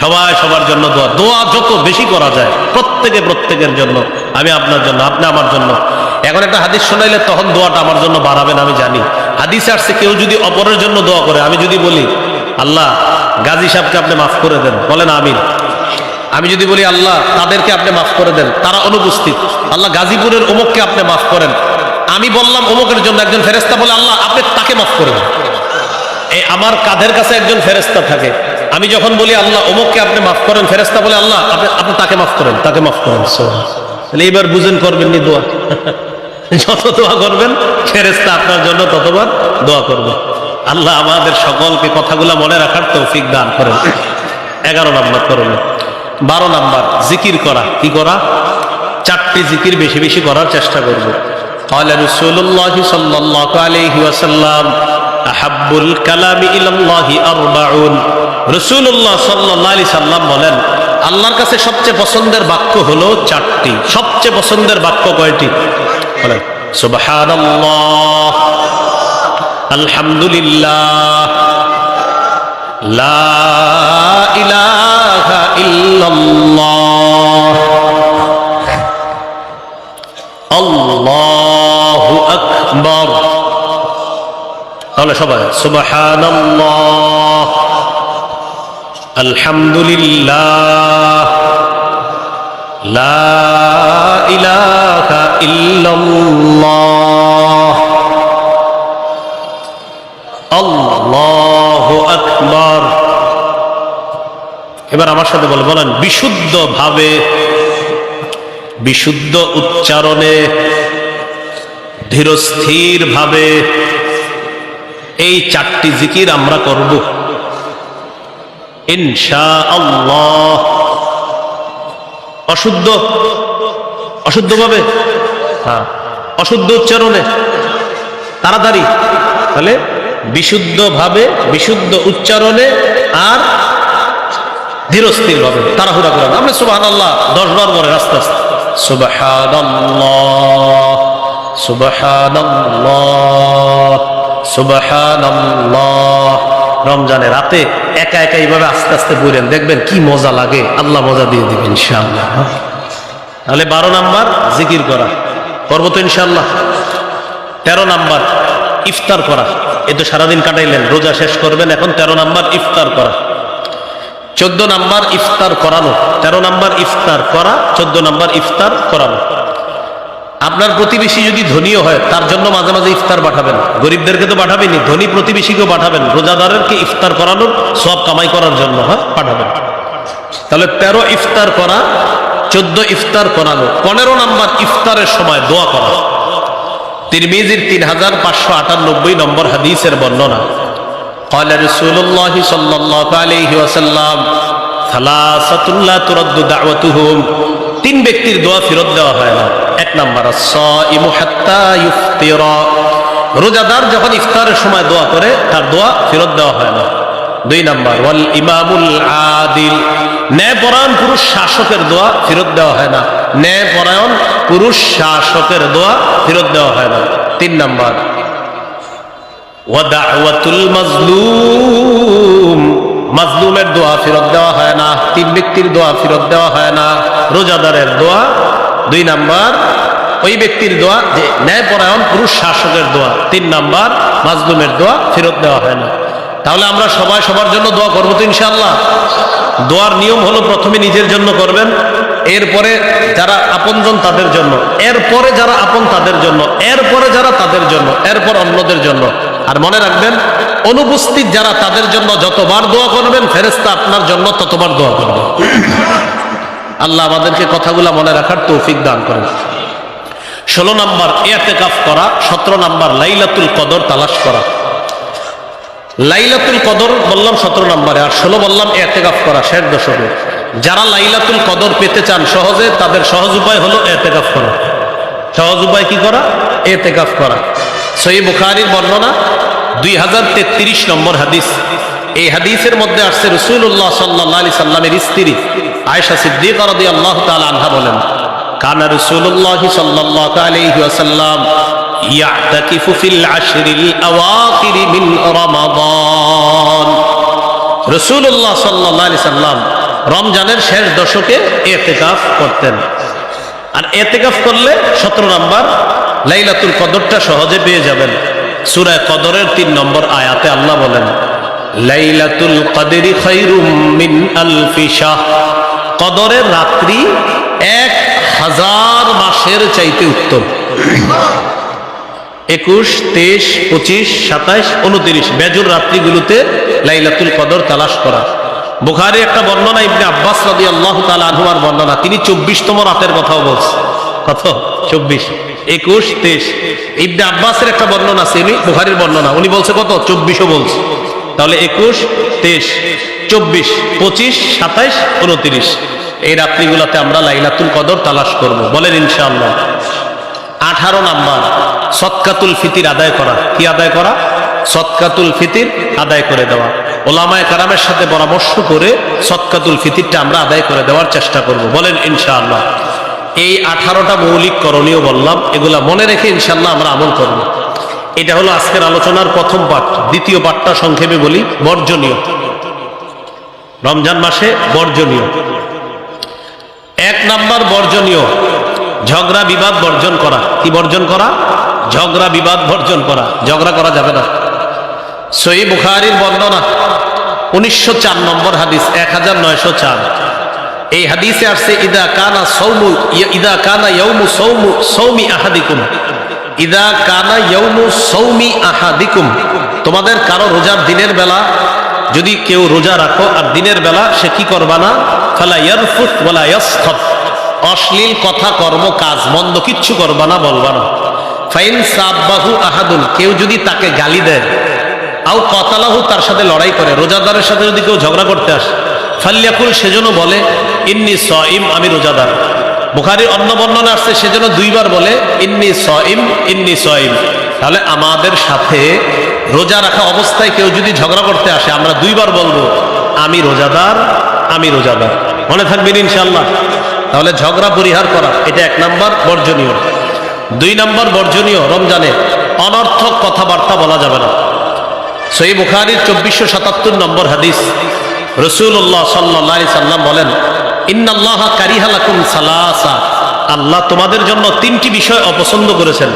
সবাই সবার জন্য দোয়া, দোয়া যত বেশি করা যায় প্রত্যেকে প্রত্যেকের জন্য, আমি আপনার জন্য, আপনি আমার জন্য। এখন একটা হাদিস শোনাইলে তখন দোয়াটা আমার জন্য বাড়াবেন, আমি জানি। হাদিসে আসছে কেউ যদি অপরের জন্য দোয়া করে, আমি যদি বলি আল্লাহ গাজী সাহেবকে আপনি মাফ করে দেন, বলেন আমিন। আমি যদি বলি আল্লাহ তাদেরকে আপনি মাফ করে দেন, তারা অনুপস্থিত, আল্লাহ গাজীপুরের অমুককে আপনি মাফ করেন, আমি বললাম অমুকের জন্য, একজন ফেরেশতা বলে আল্লাহ আপনি তাকে মাফ করে দেন। এই আমার কাঁধের কাছে একজন ফেরেশতা থাকে, আমি যখন বলি আল্লাহ অমুককে আপনি মাফ করেন, ফেরেশতা বলে আল্লাহ আপনি তাকে মাফ করেন, তাকে মাফ করেন। তাহলে এবার বুঝেন, করবেন নি দোয়া? যত দোয়া করবেন ফেরেশতা আপনার জন্য ততবার দোয়া করবে। আল্লাহ আমাদের সকলকে কথাগুলো মনে রাখার তৌফিক দান করেন। 11 নম্বর করবেন। 12 নম্বর জিকির করা। কি করা? 4টি জিকির বেশি বেশি করার চেষ্টা করব। قال رسول الله صلى الله عليه وسلم أحب الكلام إلى الله 40। রাসূলুল্লাহ সাল্লাল্লাহু আলাইহি সাল্লাম বলেন, আল্লাহর কাছে সবচেয়ে পছন্দের বাক্য হলো 4টি। সবচেয়ে পছন্দের বাক্য কয়টি? বলেন। সুবহানাল্লাহ, আলহামদুলিল্লাহ, লা ইলাহা ইল্লাল্লাহ, আল্লাহু আকবার। তাহলে সবাই সুবহানাল্লাহ, আলহামদুলিল্লাহ, লা ইলাহা ইল্লাল্লাহ, আল্লাহু আকবার। এবার আমার সাথে বলেন, বিশুদ্ধ ভাবে, বিশুদ্ধ উচ্চারণে, ধীরস্থির ভাবে এই 4টি জিকির আমরা করব ইনশাআল্লাহ। অশুদ্ধ অশুদ্ধ ভাবে, হ্যাঁ, অশুদ্ধ উচ্চারণে, তাড়াতাড়ি। তাহলে বিশুদ্ধ ভাবে, বিশুদ্ধ উচ্চারণে, আর ধীরস্থির ভাবে, তাড়াহুড়া করেন। আমরা সুবহানাল্লাহ 10 বার করে আস্তে আস্তে, সুবহানাল্লাহ, সুবহানাল্লাহ, সুবহানাল্লাহ। রমজানের রাতে একা একা এইভাবে আস্তে আস্তে বলেন, দেখবেন কি মজা লাগে, আল্লাহ মজা দিয়ে দিবেন ইনশাআল্লাহ। তাহলে 12 নাম্বার জিকির করা, করবো তো ইনশাআল্লাহ। 13 নাম্বার ইফতার করা। এ তো সারাদিন কাটাইলেন, রোজা শেষ করবেন, এখন 13 নাম্বার ইফতার করা। 14 নাম্বার ইফতার করানো। 13 নাম্বার ইফতার করা, 14 নাম্বার ইফতার করানো। আপনার প্রতিবেশী যদি ধনীও হয়, তার জন্য মাঝে মাঝে ইফতার পাঠাবেন। গরিবদেরকে তো পাঠাবেনই, ধনী প্রতিবেশীকেও পাঠাবেন, রোজাদারকে ইফতার করানোর সব কামাই করার জন্য পাঠাবেন। তাহলে 13 ইফতার করা, 14 ইফতার করানো। 15 নাম্বার ইফতারের সময় দোয়া করা। তিরমিজির 3598 নম্বর হাদিসের বর্ণনা। قال رسول الله صلى الله عليه وسلم ثلاثة لا ترد دعوتهم। 3 ব্যক্তির দোয়া ফেরত দেওয়া হয় না। 1 নাম্বার الصائم حتى يفطر। রোজাদার যখন ইফতারের সময় দোয়া করে, তার দোয়া ফেরত দেওয়া হয় না। 2 নাম্বার ওয়াল ইমামুল আদিল। ন্যায়পরায়ণ পুরুষ শাসকের দোয়া ফেরত দেওয়া হয় না। ন্যায়পরায়ণ পুরুষ শাসকের দোয়া ফেরত দেওয়া হয় না। 3 নাম্বার ওয়াদাওয়াতুল মাজলুম। মাজলুমের দোয়া ফেরত দেওয়া হয় না। 3 ব্যক্তির দোয়া ফেরত দেওয়া হয় না। রোজাদারের দোয়া 2 নাম্বার, ওই ব্যক্তির দোয়া যে ন্যায়পরায়ণ পুরুষ শাসকের দোয়া 3 নাম্বার, মাজলুমের দোয়া ফেরত দেওয়া হয় না। তাহলে আমরা সবাই সবার জন্য দোয়া করবো তো ইনশাআল্লাহ। দোয়ার নিয়ম হলো প্রথমে নিজের জন্য করবেন, এরপরে যারা আপনজন তাদের জন্য, এরপরে যারা আপন তাদের জন্য, এরপরে যারা তাদের জন্য, এরপর অন্যদের জন্য। আর মনে রাখবেন, অনুপস্থিত যারা তাদের জন্য যতবার দোয়া করবেন ফেরেশতা আপনার জন্য ততবার দোয়া করবে। আল্লাহ আমাদেরকে কথাগুলো মনে রাখার তৌফিক দান করেন। 16 নম্বর ইতিকাফ করা, 17 নম্বর লাইলাতুল কদর তালাশ করা। লাইলাতুল কদর বললাম 17 নম্বরে, আর 16 বললাম ইতিকাফ করা শেষ দশকে। যারা লাইলাতুল কদর পেতে চান সহজে, তাদের সহজ উপায় হলো ইতিকাফ করা। সহজ উপায় কি করা? ইতিকাফ করা। সহিহ বুখারীর বর্ণনা 2033 নম্বর হাদিস। এই হাদিসের মধ্যে আসছে রাসূলুল্লাহ সাল্লাল্লাহু আলাইহি সাল্লামের স্ত্রী আয়েশা সিদ্দিকা রাদিয়াল্লাহু তাআলা আনহা বলেন, কানা রাসূলুল্লাহ সাল্লাল্লাহু আলাইহি ওয়াসাল্লাম ইয়াতাকিফু ফিল আশরিল আওয়াখির মিন রমাদান। রাসূলুল্লাহ সাল্লাল্লাহু আলাইহি সাল্লাম রমজানের শেষ দশকে ইতিকাফ করতেন। আর ইতিকাফ করলে 17 নম্বর লাইলাতুল কদরটা সহজে পেয়ে যাবেন। সূরা কদরের 3 নম্বর আয়াতে আল্লাহ বলেন, লাইলাতুল কদরি খায়রুম মিন আলফি শাহ। কদরের রাত্রি 1000 মাসের চাইতে উত্তম। 21, 23, 25, 27, 29 বেজুর রাত্রিগুলোতে লাইলাতুল কদর তালাশ করা। বুখারী একটা বর্ণনা, ইবনে আব্বাস রাদিয়াল্লাহু তাআলা আনহুর বর্ণনা, তিনি 24তম রাতের কথাও বলছেন। কত? 24, 21, 23। ইবনে আব্বাসের একটা বর্ণনা আছে, বুখারীর বর্ণনা, উনি বলছে কত? 24ও বলছে। তাহলে 21, 23, 24, 25, 27, 29 এই রাত্রিগুলোতে আমরা লাইলাতুল কদর তালাশ করব। বলেন ইনশাআল্লাহ। 18 নাম্বার সদকাতুল ফিতির আদায় করা। কি আদায় করা? সদকাতুল ফিতির আদায় করে দেওয়া। ওলামায়ে কেরামের সাথে পরামর্শ করে সদকাতুল ফিতিরটা আমরা আদায় করে দেওয়ার চেষ্টা করব। বলেন ইনশাআল্লাহ। এই 18টা মৌলিক করণীয় বললাম, এগুলা মনে রেখে ইনশাআল্লাহ আমরা আমল করব। এটা হলো আজকের আলোচনার প্রথম পাঠ। দ্বিতীয় পাঠটা সংক্ষেপে বলি, বর্জনীয়। রমজান মাসে বর্জনীয়। 1 নাম্বার বর্জনীয়, ঝগড়া বিবাদ বর্জন করা। কি বর্জন করা? ঝগড়া বিবাদ বর্জন করা। ঝগড়া করা যাবে না। সহিহ বুখারীর বর্ণনা 1904 নম্বর হাদিস, 1904। এই হাদিসে আসছে, ইদা কানা ইয়াউমু সাওমি আহাদিকুম, ইদা কানা ইয়াউমু সাওমি আহাদিকুম, তোমাদের কারো রোজার দিনের বেলা যদি কেউ রোজা রাখো আর দিনের বেলা সে কি করবা না? ফালা ইয়ারফুত ওয়ালা ইয়াসখাব, অশ্লীল কথা কর্ম কাজ মন্দ কিচ্ছু করবা না, বলবা না। ফাইন সাব্বাহু আহাদুন, কেউ যদি তাকে গালি দেয়, আও কতালাহু, তার সাথে লড়াই করে, রোজাদারের সাথে যদি কেউ ঝগড়া করতে আসে, ফাল্যাকুল, সেজন্য বলে, ইন্নী সাইম, আমি রোজাদার। বুখারীর অন্য বর্ণনা আসছে সেজন্য 2 বার বলে, ইন্নী সাইম, ইন্নী সাইম। তাহলে আমাদের সাথে রোজা রাখা অবস্থায় কেউ যদি ঝগড়া করতে আসে, আমরা 2 বার বলবো, আমি রোজাদার, আমি রোজাদার। মনে থাকবেন ইনশাআল্লাহ। তাহলে ঝগড়া পরিহার করা, এটা 1 নাম্বার বর্জনীয়। 2 নাম্বার বর্জনীয়, রমজানে অনর্থক কথাবার্তা বলা যাবে না। সহিহ বুখারীর 2477 নম্বর হাদিস, রাসূলুল্লাহ সাল্লাল্লাহু আলাইহি সাল্লাম বলেন, ইন্নাল্লাহা কারিহা লাকুম সালাসা, আল্লাহ তোমাদের জন্য 3টি বিষয় অপছন্দ করেছেন।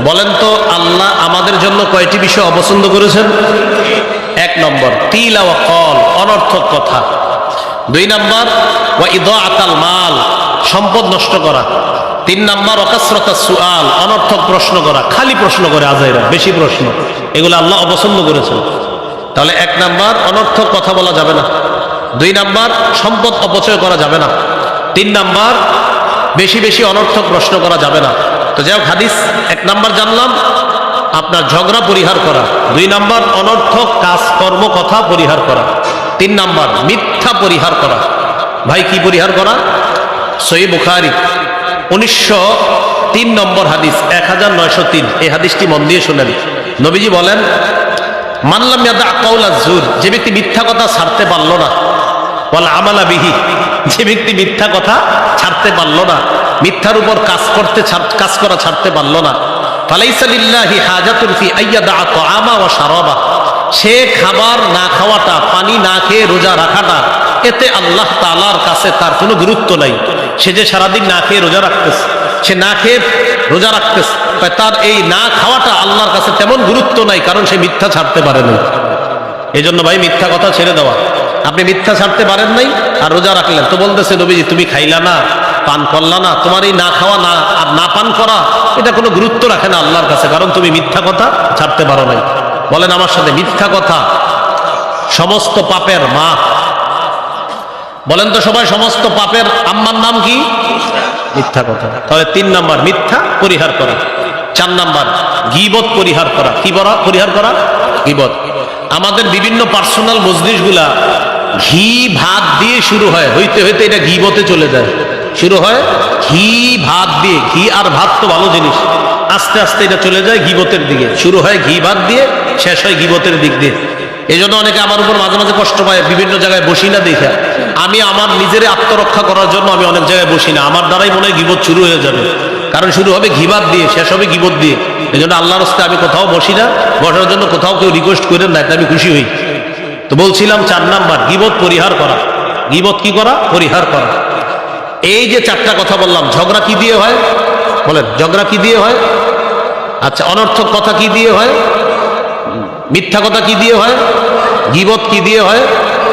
বলেন তো আল্লাহ আমাদের জন্য কয়টি বিষয় অপছন্দ করেছেন? 1 নম্বর কিলা ওয়া ক্বাল, অনর্থক কথা। 2 নাম্বার ওয়া ইদাআতাল মাল, সম্পদ নষ্ট করা। 3 নাম্বার ওয়াকাসরাতাস সুআল, অনর্থক প্রশ্ন করা, খালি প্রশ্ন করে আজাইরা, বেশি প্রশ্ন, এগুলো আল্লাহ অপছন্দ করেছেন। তাহলে 1 নাম্বার অনর্থক কথা বলা যাবে না। 2 নাম্বার সম্পদ অপচয় করা যাবে না। 3 নাম্বার বেশি বেশি অনর্থক প্রশ্ন করা যাবে না। তো যাই হোক, হাদিস 1 নাম্বার জানলাম আপনার ঝগড়া পরিহার করা, 2 নাম্বার অনর্থক কাজকর্ম কথা পরিহার করা, 3 নাম্বার মিথ্যা পরিহার করা। ভাই কি পরিহার করা? সহিহ বুখারী 1903 নম্বর হাদিস, 1903। এই হাদিসটি মন দিয়ে শুনেন। নবীজি বলেন, মান লাম ইয়াদা কাওলা যুর, যে ব্যক্তি মিথ্যা কথা ছাড়তে পারল না, ওয়াল আমালা বিহি, যে ব্যক্তি মিথ্যা কথা ছাড়তে পারল না, মিথ্যার উপর কাজ করা ছাড়তে পারল না, ফালাইসা লিল্লাহি হাজাতুন ফি আইয়াদা তাআমা ওয়া শারাবা, সে খাবার না খাওয়াটা, পানি না খেয়ে রোজা রাখাটা, এতে আল্লাহ তাআলার কাছে তার কোনো গুরুত্ব নাই। সে যে সারাদিন না খেয়ে রোজা রাখতেছে, সে না খেয়ে রোজা রাখতেছে, তার এই না খাওয়াটা আল্লাহর কাছে তেমন গুরুত্ব নাই, কারণ সে মিথ্যা ছাড়তে পারে না। এই জন্য ভাই মিথ্যা কথা ছেড়ে দেওয়া। আপনি মিথ্যা ছাড়তে পারেন নাই আর রোজা রাখলেন, তো বলতেছে নবীজি তুমি খাইলা না, পান করলা না, তোমার এই না খাওয়া না আর না পান করা এটা কোনো গুরুত্ব রাখে না আল্লাহর কাছে, কারণ তুমি মিথ্যা কথা ছাড়তে পারো নাই। বলেন আমার সাথে, মিথ্যা কথা সমস্ত পাপের মা। বলেন তো সবাই, সমস্ত পাপের আম্মার নাম কি? মিথ্যা কথা। তাহলে 3 নাম্বার মিথ্যা পরিহার করা। 4 নাম্বার গীবত পরিহার করা। কি পরিহার করা? গীবত। আমাদের বিভিন্ন পার্সোনাল মজলিসগুলা ঘি ভাত দিয়ে শুরু হয়, হইতে হইতে এটা গীবতে চলে যায়। শুরু হয় ঘি ভাত দিয়ে, ঘি আর ভাত তো ভালো জিনিস, আস্তে আস্তে এটা চলে যায় গীবতের দিকে। শুরু হয় ঘি ভাত দিয়ে, শেষ হয় গীবতের দিক দিয়ে। এই জন্য অনেকে আমার উপর মাঝে মাঝে কষ্ট পায়, বিভিন্ন জায়গায় বসি না দেখা। আমি আমার নিজের আত্মরক্ষা করার জন্য আমি অনেক জায়গায় বসি না, আমার দ্বারাই মনে হয় গীবত শুরু হয়ে যাবে। কারণ শুরু হবে ঘি ভাত দিয়ে, শেষ হবে গীবত দিয়ে। এই জন্য আল্লাহর রাস্তায় আমি কোথাও বসি না, বসার জন্য কোথাও কেউ রিকোয়েস্ট করেন না, আমি খুশি হই। তো বলছিলাম 4 নাম্বার গীবত পরিহার করা। গীবত কি করা? পরিহার করা। এই যে 4টা কথা বললাম, ঝগড়া কি দিয়ে হয়? বলেন, ঝগড়া কি দিয়ে হয়? আচ্ছা, অনর্থক কথা কি দিয়ে হয়? মিথ্যা কথা কি দিয়ে হয়? গীবত কি দিয়ে হয়?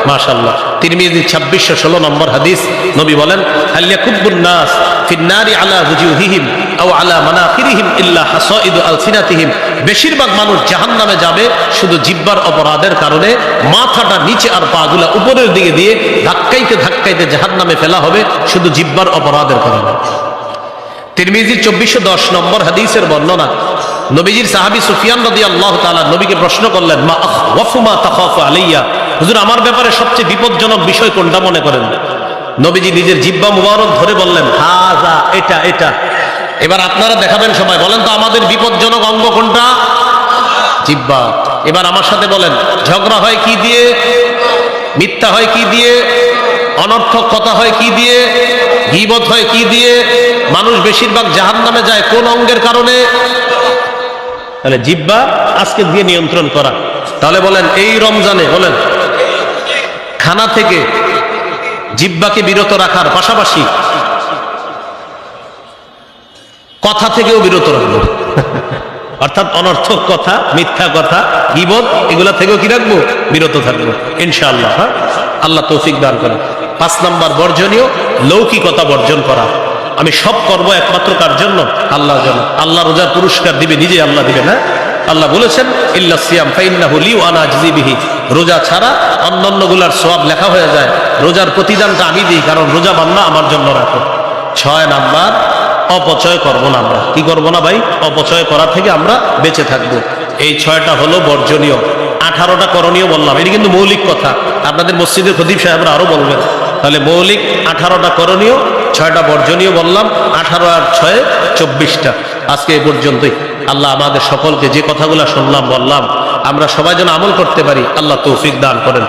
মাশাআল্লাহ। তিরমিজি 2616 নম্বর হাদিস, নবী বলেন, হাল ইয়াকুব্বুন নাস ফিন-নারি আলা ওয়ুজুহিহিম আও আলা মানাখিরিহিম ইল্লা হাসাইদু আলসিনাতিহিম। বেশিরভাগ মানুষ জাহান্নামে যাবে শুধু জিহ্বার অপরাধের কারণে। মাথাটা নিচে আর পাগুলা উপরের দিকে দিয়ে ধাক্কাইতে ধাক্কাইতে জাহান্নামে ফেলা হবে শুধু জিহ্বার অপরাধের কারণে। তিরমিজি 2410 নম্বর হাদিসের বর্ণনা, নবীজির সাহাবী সুফিয়ান রাদিয়াল্লাহু তাআলা নবীকে প্রশ্ন করলেন, মা আখওয়াফু মা তাখাফু আলাইয়া, হুজুর আমার ব্যাপারে সবচেয়ে বিপজ্জনক বিষয় কোনটা মনে করেন? নবীজি নিজের জিহ্বা মুবারক ধরে বললেন, হাযা, এটা এটা। এবার আপনারা দেখাবেন সবাই, বলেন তো আমাদের বিপজ্জনক অঙ্গ কোনটা? জিহ্বা। এবার আমার সাথে বলেন, ঝগড়া হয় কি দিয়ে? মিথ্যা হয় কি দিয়ে? অনর্থক কথা হয় কি দিয়ে? গীবত হয় কি দিয়ে? মানুষ বেশিরভাগ জাহান্নামে যায় কোন অঙ্গের কারণে? তাহলে জিহ্বা আজকে দিয়ে নিয়ন্ত্রণ করা। তাহলে বলেন, এই রমজানে বলেন খানা থেকে জিহ্বাকে বিরত রাখার পাশাপাশি কথা থেকেও বিরত রাখবো। অর্থাৎ অনর্থক কথা, মিথ্যা কথা, গীবত, এগুলা থেকেও কি রাখবো? বিরত থাকবো ইনশাআল্লাহ। হ্যাঁ, আল্লাহ তৌফিক দান করেন। 5 নাম্বার বর্জনীয় লৌকিকতা বর্জন করা। আমি সব করবো একমাত্র কার জন্য? আল্লাহর জন্য। আল্লাহ রোজার পুরস্কার দিবে, নিজে আল্লাহ দিবে না। আল্লাহ বলেছেন, ইল্লা সিয়াম ফাইন্নাহু লি ওয়া আনা আজজি বিহি। রোজা ছাড়া অন্যান্য গুলার সওয়াব লেখা হয়ে যায়, রোজার প্রতিদানটা আমি দিই, কারণ রোজা বান্দা আমার জন্য রাখে। 6 নাম্বার অপচয় করব না। আমরা কি করব না ভাই? অপচয় করা থেকে আমরা বেঁচে থাকবো। এই 6টা হলো বর্জনীয়। 18টা করণীয় বললাম, এটা কিন্তু মৌলিক কথা, আপনাদের মসজিদের খতিব সাহেবরা আরো বলবেন। তাহলে মৌলিক 18টা করণীয়, 6টা বর্জনীয় বললাম। 18 আর 6 24টা। আজকে এ পর্যন্তই। আল্লাহ আমাদের সকলকে যে কথাগুলো শুনলাম বললাম আমরা সবাই যেন আমল করতে পারি, আল্লাহ তৌফিক দান করেন।